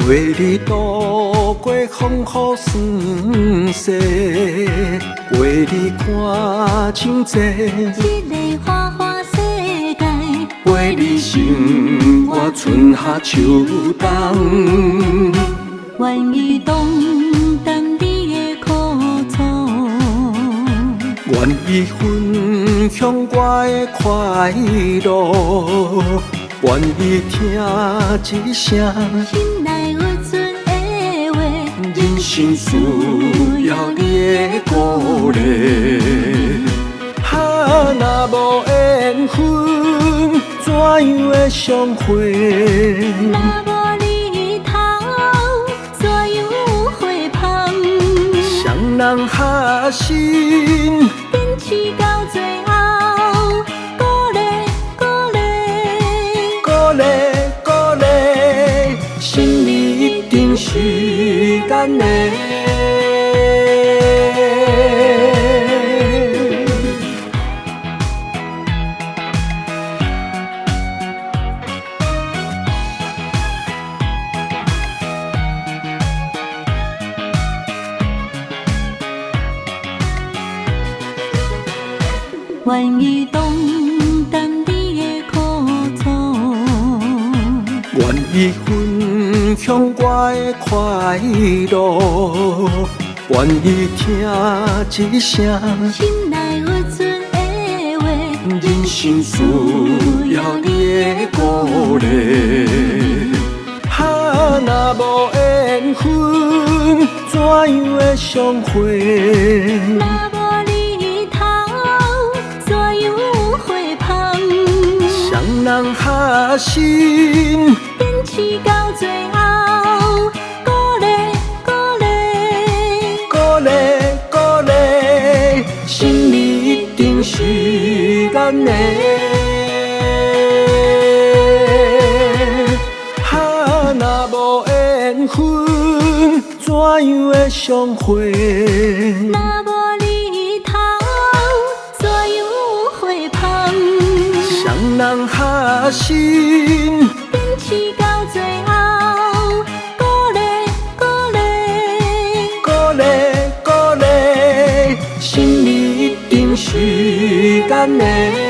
为你渡过风雨酸涩，为你看清这个花花世界，陪你生活春夏秋冬，愿意同担你的苦楚，愿意分享我的快乐，愿意听一声。心内有存的话，人生需要你的鼓励，若无缘分，怎样会相会？若无你头，怎样有花香？双人合心，坚持到最后，鼓励鼓励，鼓励鼓励，心里一定是咱的。愿意同担你的苦楚，愿意分享我的快乐，愿意听一声。心内有存的话，人生需要你的鼓励，若无缘分，怎样会相会？若无你头，怎样有花香？双人合心，坚持到最后，鼓励鼓励，鼓励鼓励，心里一定是咱的。若无缘分，怎样会相会？若无你头，怎样有花香？双人合心，坚持到最后，鼓励鼓励，鼓励鼓励，心里一定是咱的。